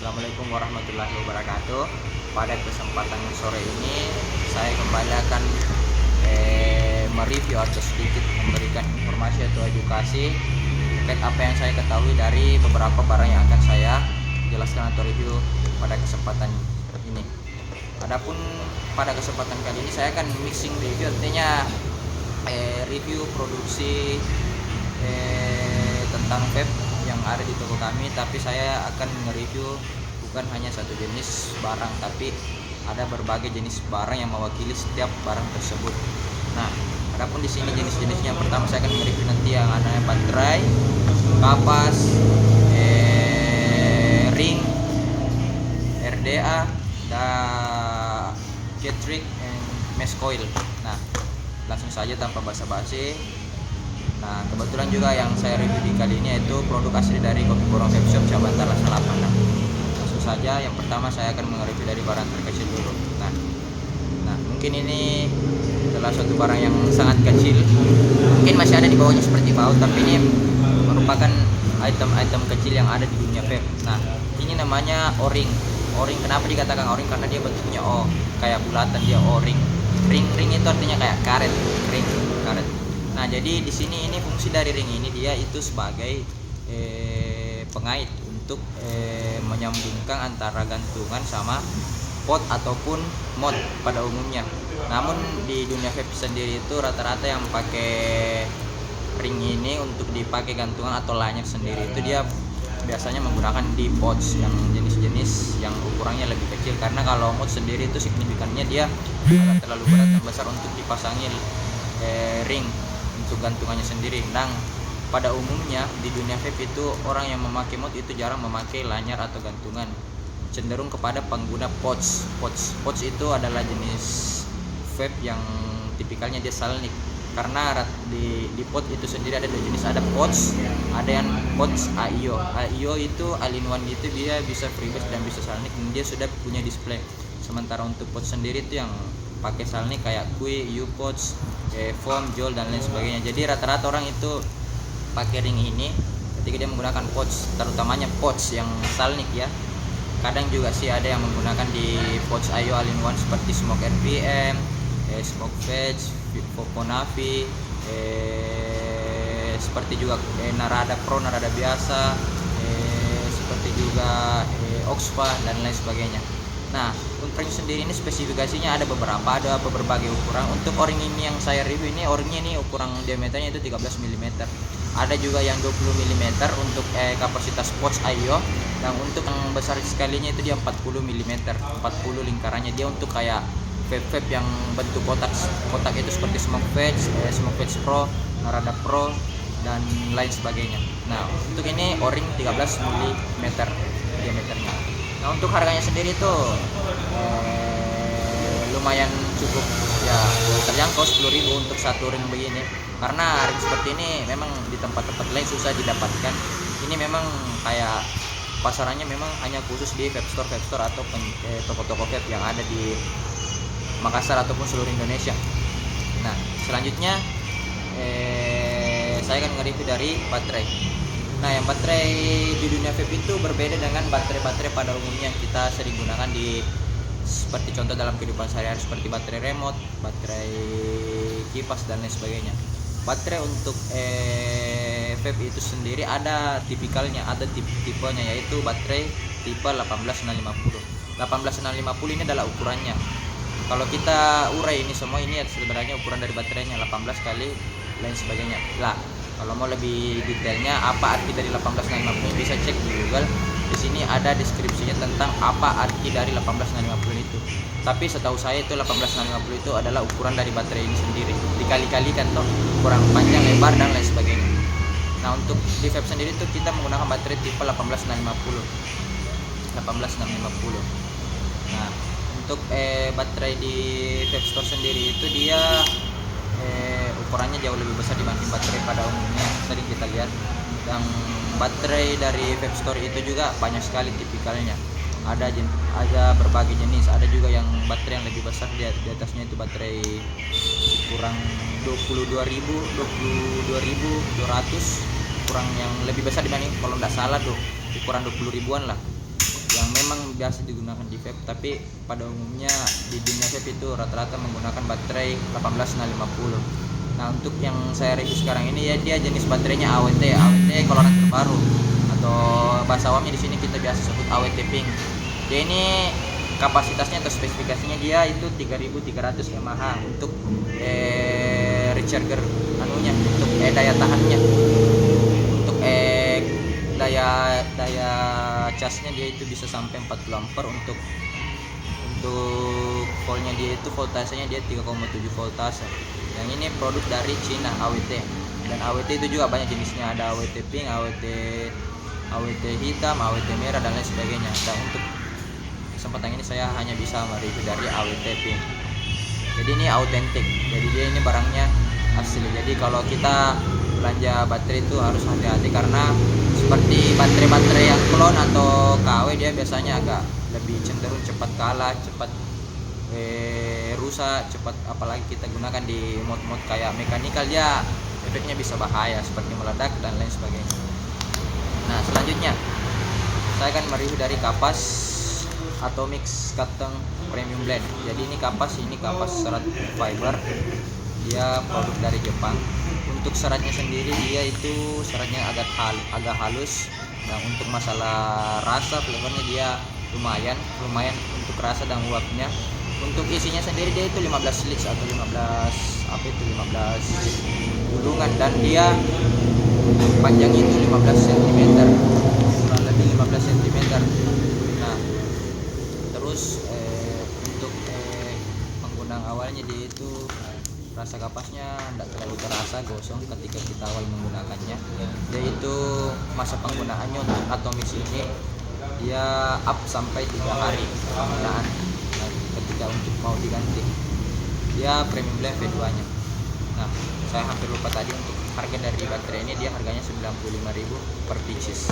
Assalamualaikum warahmatullahi wabarakatuh. Pada kesempatan sore ini saya kembali akan mereview atau sedikit memberikan informasi atau edukasi terkait apa yang saya ketahui dari beberapa barang yang akan saya jelaskan atau review pada kesempatan ini. Adapun pada kesempatan kali ini saya akan mixing review, artinya review produksi tentang vape yang ada di toko kami, tapi saya akan nge-review bukan hanya satu jenis barang, tapi ada berbagai jenis barang yang mewakili setiap barang tersebut. Nah, adapun di sini jenis-jenisnya, pertama saya akan nge-review nanti yang ada baterai, kapas, ring, RDA, dan jet trick, and mesh coil. Nah, langsung saja tanpa basa-basi. Nah, kebetulan juga yang saya review di kali ini yaitu produk asli dari Kopi Borong Vape Shop cabang Tarlas Salapan. Nah, langsung saja yang pertama saya akan mereview dari barang terkecil dulu. Nah, mungkin ini adalah suatu barang yang sangat kecil. Mungkin masih ada di bawahnya seperti baut, tapi ini merupakan item-item kecil yang ada di dunia vape. Nah, ini namanya O-ring. O-ring, kenapa dikatakan O-ring? Karena dia bentuknya O, kayak bulatan, dia O-ring. Ring itu artinya kayak karet, ring, karet. Nah, jadi di sini ini fungsi dari ring ini, dia itu sebagai pengait untuk menyambungkan antara gantungan sama pot ataupun mod pada umumnya. Namun di dunia vape sendiri itu rata-rata yang pakai ring ini untuk dipakai gantungan atau lanyard sendiri itu dia biasanya menggunakan di pods yang jenis-jenis yang ukurannya lebih kecil, karena kalau mod sendiri itu signifikannya dia agak terlalu berat dan besar untuk dipasangi ring untuk gantungannya sendiri. Dan pada umumnya di dunia vape itu orang yang memakai mod itu jarang memakai lanyard atau gantungan, cenderung kepada pengguna pods. Pods itu adalah jenis vape yang tipikalnya dia salnik, karena di pod itu sendiri ada dua jenis, ada pods, ada yang pods AIO. AIO itu all-in-one, itu dia bisa freebase dan bisa salnik, dan dia sudah punya display. Sementara untuk pods sendiri itu yang pakai salnik kayak Kui, U-Pods, foam, jol, dan lain sebagainya. Jadi rata-rata orang itu pakai ring ini ketika dia menggunakan pods, terutamanya pods yang salnik ya. Kadang juga sih ada yang menggunakan di pods AIO all-in-one seperti Smoke RPM, Smoke Fetch, Poponavi, seperti juga Narada Pro, Narada biasa, seperti juga Oxfa dan lain sebagainya. Nah, untuk ring sendiri ini spesifikasinya ada berbagai ukuran. Untuk O-ring ini yang saya review ini, O-ringnya ini ukuran diameternya itu 13 mm. Ada juga yang 20 mm untuk kapasitas pods AIO, dan untuk yang besar sekalinya itu dia 40 mm, 40 lingkarannya. Dia untuk kayak vape yang bentuk kotak itu seperti Smoke Fetch Pro, Narada Pro, dan lain sebagainya. Nah, untuk ini O-ring 13 mm diameternya. Nah, untuk harganya sendiri tuh lumayan cukup ya, terjangkau 10.000 untuk satu ring begini. Karena ring seperti ini memang di tempat-tempat lain susah didapatkan. Ini memang kayak pasarannya memang hanya khusus di vape store atau toko-toko vape yang ada di Makassar ataupun seluruh Indonesia. Nah, selanjutnya saya akan nge-review dari baterai. Nah, yang baterai di dunia vape itu berbeda dengan baterai-baterai pada umumnya yang kita sering gunakan di seperti contoh dalam kehidupan sehari-hari, seperti baterai remote, baterai kipas, dan lain sebagainya. Baterai untuk vape itu sendiri ada tipikalnya, ada tipenya, yaitu baterai tipe 18650. 18650 ini adalah ukurannya. Kalau kita urai ini semua, ini sebenarnya ukuran dari baterainya 18 kali lain sebagainya. Lah, kalau mau lebih detailnya apa arti dari 18650 bisa cek di Google. Di sini ada deskripsinya tentang apa arti dari 18650 itu. Tapi setahu saya itu 18650 itu adalah ukuran dari baterai ini sendiri, dikali-kalikan toh ukuran panjang, lebar, dan lain sebagainya. Nah, untuk di vape sendiri itu kita menggunakan baterai tipe 18650. Nah, untuk baterai di vape store sendiri itu dia ukurannya jauh lebih besar dibanding baterai pada umumnya sering kita lihat. Dan baterai dari vape store itu juga banyak sekali tipikalnya. Ada berbagai jenis. Ada juga yang baterai yang lebih besar, di atasnya itu baterai kurang 22.200, kurang yang lebih besar dibanding, kalau tidak salah tuh ukuran 20 ribuan lah. Yang memang biasa digunakan di vape, tapi pada umumnya di dunia vape itu rata-rata menggunakan baterai 18650. Nah, untuk yang saya review sekarang ini ya, dia jenis baterainya AWT keluaran terbaru, atau bahasa awamnya di sini kita biasa sebut AWT Pink. Dia ini kapasitasnya atau spesifikasinya dia itu 3300 mAh untuk recharger anunya, untuk daya tahannya, untuk daya casnya dia itu bisa sampai 40 ampere. Untuk voltnya dia itu voltasenya dia 3,7 voltase. Yang ini produk dari Cina, AWT. Dan AWT itu juga banyak jenisnya, ada AWT pink, AWT hitam, AWT merah dan lain sebagainya. Dan untuk kesempatan ini saya hanya bisa mereview dari AWT pink. Jadi ini autentik, jadi dia ini barangnya asli. Jadi kalau kita belanja baterai itu harus hati-hati, karena seperti baterai-baterai yang klon atau KW dia biasanya agak lebih cenderung cepat kalah, cepat rusak cepat. Apalagi kita gunakan di mod-mod kayak mekanikal, dia efeknya bisa bahaya seperti meledak dan lain sebagainya. Nah, selanjutnya saya akan mereview dari kapas Atomix Cotton Premium Blend. Jadi ini kapas serat fiber, dia produk dari Jepang. Untuk seratnya sendiri dia itu seratnya agak halus. Nah, untuk masalah rasa flavornya dia lumayan untuk rasa dan uapnya. Untuk isinya sendiri dia itu 15 leads atau 15 gulungan, dan dia panjangnya itu 15 cm, kurang lebih 15 cm. Nah, terus untuk penggunaan awalnya dia itu rasa kapasnya tidak terlalu terasa gosong ketika kita awal menggunakannya. Dia itu masa penggunaannya untuk Atomix ini dia up sampai 3 hari penggunaan. Nah, ketika untuk mau diganti dia premium blend V2 nya. Nah, saya hampir lupa tadi untuk harga dari baterai ini, dia harganya 95.000 per pieces.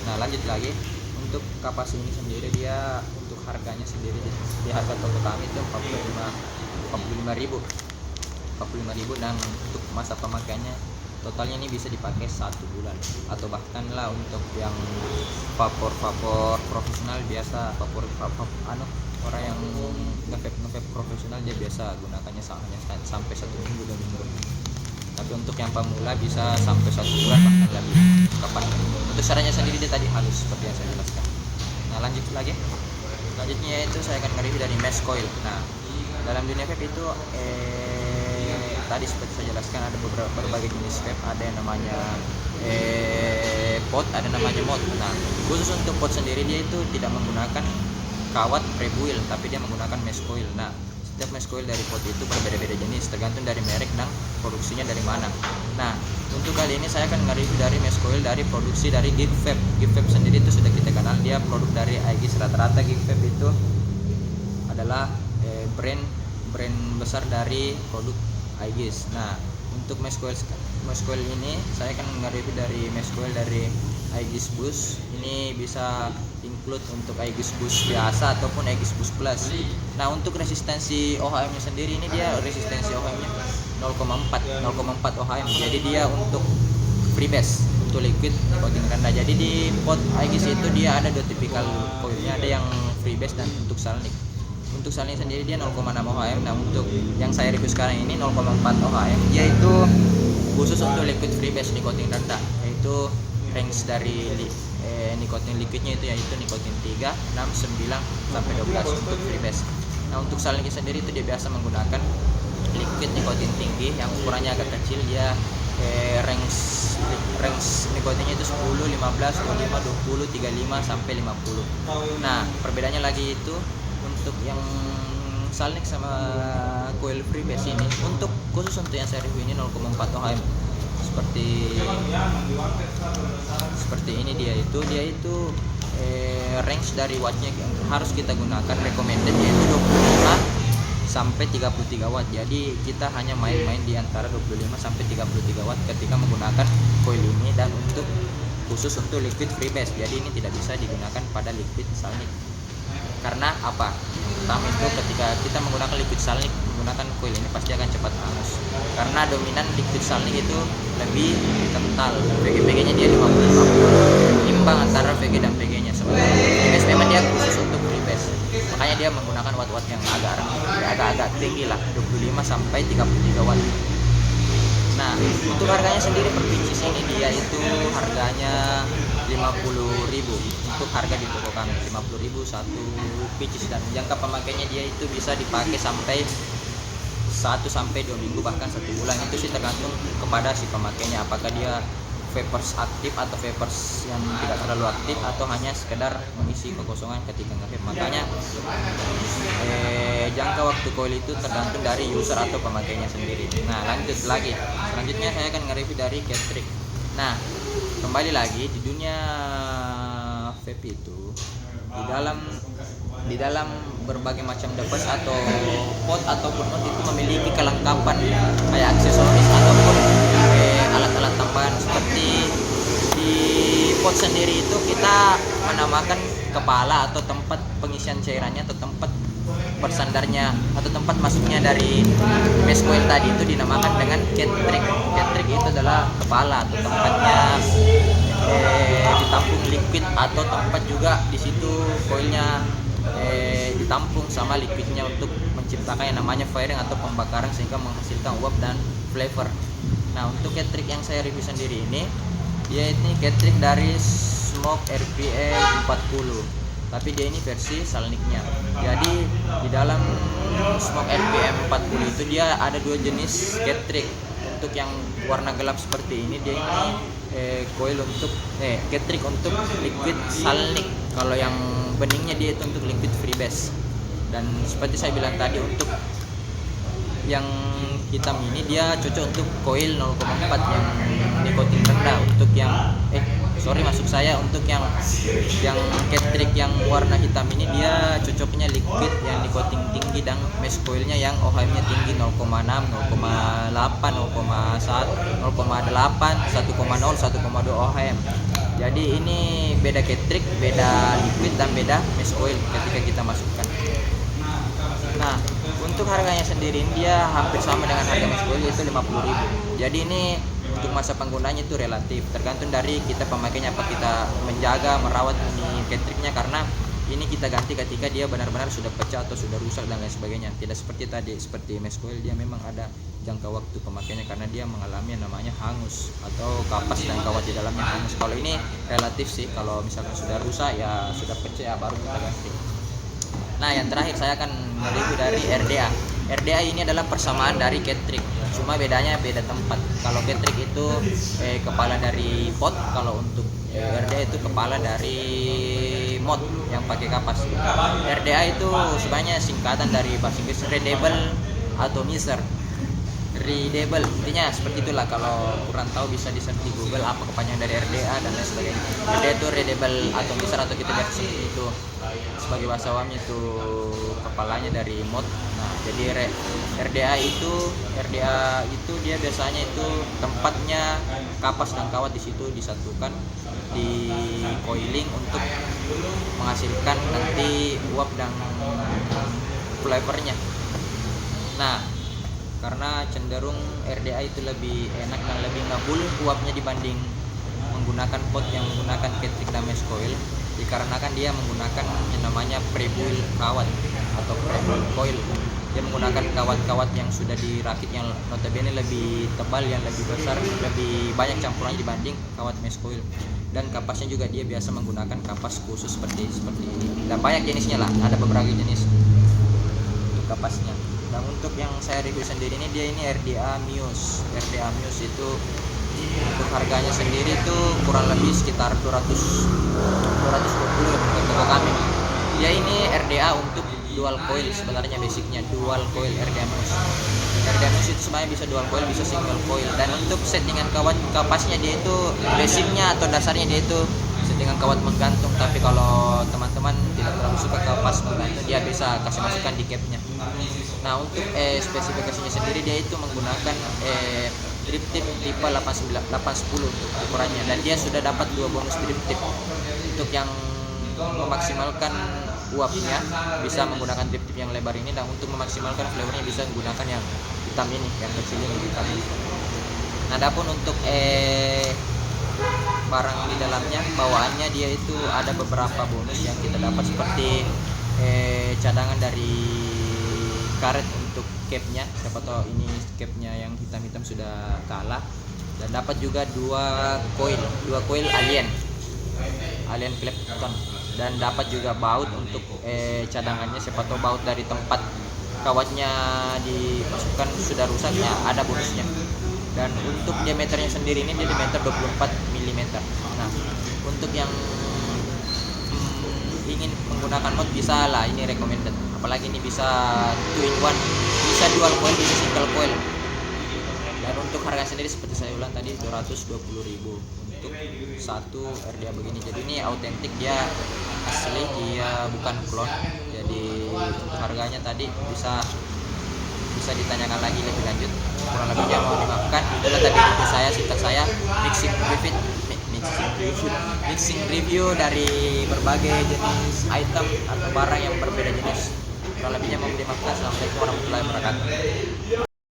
Nah, lanjut lagi untuk kapas ini sendiri, dia untuk harganya sendiri di harga toko kami itu 45.000 dan untuk masa pemakaiannya totalnya ini bisa dipakai 1 bulan, atau bahkan lah untuk yang vapor profesional biasa, orang yang nge-vape profesional dia biasa gunakannya sampai 1 minggu 2 minggu. Tapi untuk yang pemula bisa sampai 1 bulan bahkan lebih kapan. Untuk caranya sendiri dia tadi halus seperti yang saya jelaskan. Nah, selanjutnya itu saya akan nge-review dari mesh coil. Nah, dalam dunia vape itu tadi seperti saya jelaskan ada berbagai jenis vape, ada yang namanya pot, ada namanya mod. Nah, khusus untuk pot sendiri dia itu tidak menggunakan kawat prebuil, tapi dia menggunakan mesh coil. Nah, setiap mesh coil dari pot itu berbeda-beda jenis, tergantung dari merek dan produksinya dari mana. Nah, untuk kali ini saya akan nge-review dari mesh coil dari produksi dari Geek Vape. Geek Vape sendiri itu sudah kita kenal, dia produk dari Aegis. Rata-rata Geek Vape itu adalah brand besar dari produk Aegis. Nah, untuk mesh coil ini saya akan nge-review dari mesh coil dari Aegis Boost. Ini bisa include untuk Aegis Boost biasa ataupun Aegis Boost Plus. Nah, untuk resistensi OHM nya sendiri ini dia resistensi OHM nya 0,4 OHM. Jadi dia untuk freebase, untuk liquid coating rendah. Jadi di pot Aegis itu dia ada 2 tipikal coilnya, ada yang freebase dan untuk salnik. Untuk salnik sendiri dia 0,6 OHM. Nah, untuk yang saya review sekarang ini 0,4 OHM, yaitu khusus untuk liquid freebase nikotin rendah, yaitu range dari nikotin liquidnya itu yaitu nikotin 3, 6, 9 sampai 12 untuk freebase. Nah, untuk salnik sendiri itu dia biasa menggunakan liquid nikotin tinggi yang ukurannya agak kecil. Dia range nikotinnya itu 10, 15, 25, 20, 35 sampai 50. Nah, perbedaannya lagi itu untuk yang salnik sama coil freebase ini, untuk khusus untuk yang saya review ini 0,4 OHM. Seperti ini dia itu range dari wattnya yang harus kita gunakan recommended yaitu 25 sampai 33 watt. Jadi kita hanya main-main di antara 25 sampai 33 watt ketika menggunakan coil ini, dan untuk khusus untuk liquid freebase. Jadi ini tidak bisa digunakan pada liquid salnik. Karena apa? Pertama itu ketika kita menggunakan liquid salnik menggunakan coil ini pasti akan cepat hangus, karena dominan liquid salnik itu lebih kental. VG-nya dia 50-50, imbang antara VG dan PG nya. Sementara freebase memang dia dia menggunakan watt-watt yang agak tinggi lah, 25 sampai 33 watt. Nah, untuk harganya sendiri per pieces ini dia itu harganya 50.000 untuk harga di toko kami, 50.000 satu pieces, dan jangka pemakainya dia itu bisa dipakai sampai 1 sampai 2 minggu bahkan 1 bulan. Itu sih tergantung kepada si pemakainya, apakah dia vapers aktif atau vapers yang tidak terlalu aktif atau hanya sekedar mengisi kekosongan ketika nge-vape. Makanya jangka waktu coil itu tergantung dari user atau pemakainya sendiri. Nah, lanjut lagi, selanjutnya saya akan nge-review dari Catrick. Nah, kembali lagi di dunia vape itu, di dalam berbagai macam device atau pot ataupun not itu memiliki kelengkapan kayak aksesoris ataupun alat-alat tambahan. Seperti di pot sendiri itu kita menamakan kepala atau tempat pengisian cairannya atau tempat bersandarnya atau tempat masuknya dari mesh coil tadi itu dinamakan dengan Catrick. Catrick itu adalah kepala atau tempatnya ditampung liquid atau tempat juga di situ coilnya ditampung sama liquidnya untuk menciptakan yang namanya firing atau pembakaran sehingga menghasilkan uap dan flavor. Nah, untuk Catrick yang saya review sendiri ini, dia ini Catrick dari Smoke RPA 40, tapi dia ini versi salniknya. Jadi di dalam Smoke RPM 40 itu dia ada 2 jenis Catrick. Untuk yang warna gelap seperti ini dia ini coil untuk Catrick untuk liquid salnik. Kalau yang beningnya dia itu untuk liquid freebase. Dan seperti saya bilang tadi, untuk yang hitam ini dia cocok untuk coil 0,4 yang nikotin rendah. Untuk yang untuk yang Catrick yang warna hitam ini dia cocoknya liquid yang nikotin tinggi dan mesh coilnya yang OHM-nya tinggi 0,6, 0,8, 0,1, 0,8, 1,0, 1,2 OHM. Jadi ini beda Catrick, beda liquid dan beda mesh coil ketika kita masukkan. Nah, untuk harganya sendiri dia hampir sama dengan harga mesh coil, yaitu 50.000. Jadi ini untuk masa penggunaannya itu relatif, tergantung dari kita pemakainya, apa kita menjaga, merawat ini Catricknya, karena ini kita ganti ketika dia benar-benar sudah pecah atau sudah rusak dan lain sebagainya. Tidak seperti tadi, seperti mesh coil dia memang ada jangka waktu pemakaiannya karena dia mengalami yang namanya hangus atau kapas dan kawat di dalamnya hangus. Kalau ini relatif sih, kalau misalkan sudah rusak ya sudah pecah ya baru kita ganti. Nah, yang terakhir saya akan mereview dari RDA. RDA ini adalah persamaan dari Catrick, cuma bedanya beda tempat. Kalau Catrick itu kepala dari pot, kalau untuk RDA itu kepala dari mod yang pakai kapas. RDA itu sebenarnya singkatan dari bahasa Inggris readable atomizer. Readable, intinya seperti itulah. Kalau kurang tahu bisa di search di Google apa kepanjangan dari RDA dan lain sebagainya. RDA itu readable atomizer atau kita lihat seperti itu. Sebagai bahasa awamnya itu kepalanya dari mod. Nah, jadi RDA itu dia biasanya itu tempatnya kapas dan kawat di situ disatukan, di coiling untuk menghasilkan nanti uap dan flavornya. Nah, karena cenderung RDA itu lebih enak dan lebih ngabul uapnya dibanding menggunakan pot yang menggunakan Catrick dan mesh coil, dikarenakan dia menggunakan yang namanya pre-boil kawat atau pre-boil coil. Dia menggunakan kawat-kawat yang sudah dirakit yang notabene lebih tebal, yang lebih besar, lebih banyak campurannya dibanding kawat mesh coil. Dan kapasnya juga dia biasa menggunakan kapas khusus seperti ini. Dan banyak jenisnya lah, ada beberapa jenis untuk kapasnya. Dan untuk yang saya review sendiri ini dia ini RDA Muse. RDA Muse itu untuk harganya sendiri itu kurang lebih sekitar 220 untuk kami. Dia ini RDA untuk dual coil, sebenarnya basicnya dual coil RDA Muse. RDA Muse itu sebenarnya bisa dual coil, bisa single coil. Dan untuk settingan kawat kapasnya dia itu basicnya atau dasarnya dia itu settingan kawat menggantung. Tapi kalau teman-teman tidak terlalu suka kapas menggantung, dia bisa kasih masukan di capnya. Nah, untuk spesifikasinya sendiri dia itu menggunakan drip tip tipe 810 ukurannya, dan dia sudah dapat 2 bonus drip tip. Untuk yang memaksimalkan uapnya bisa menggunakan drip tip yang lebar ini, dan untuk memaksimalkan flavornya bisa menggunakan yang hitam ini, yang kecil ini hitam ini. Nah, adapun untuk barang di dalamnya bawaannya dia itu ada beberapa bonus yang kita dapat, seperti cadangan dari karet untuk capnya, siapa tahu ini capnya yang hitam-hitam sudah kalah. Dan dapat juga dua coil alien Clapton, dan dapat juga baut untuk cadangannya, siapa tahu baut dari tempat kawatnya dimasukkan sudah rusak ya, ada bonusnya. Dan untuk diameternya sendiri ini dia diameter 24 mm. Nah, untuk yang ingin menggunakan mod bisa lah, ini recommended. Apalagi ini bisa 2-in-1, bisa dual coil, bisa single coil. Dan untuk harga sendiri seperti saya ulang tadi 220.000 untuk satu RDA begini. Jadi ini autentik, dia asli, dia bukan clone. Jadi untuk harganya tadi bisa ditanyakan lagi lebih lanjut. Kurang lebihnya mohon dimaafkan. Itulah tadi video saya, singkat saya, mixing review dari berbagai jenis item atau barang yang berbeda jenis. Kurang lebihnya mohon dimaafkan. Assalamualaikum warahmatullahi wabarakatuh.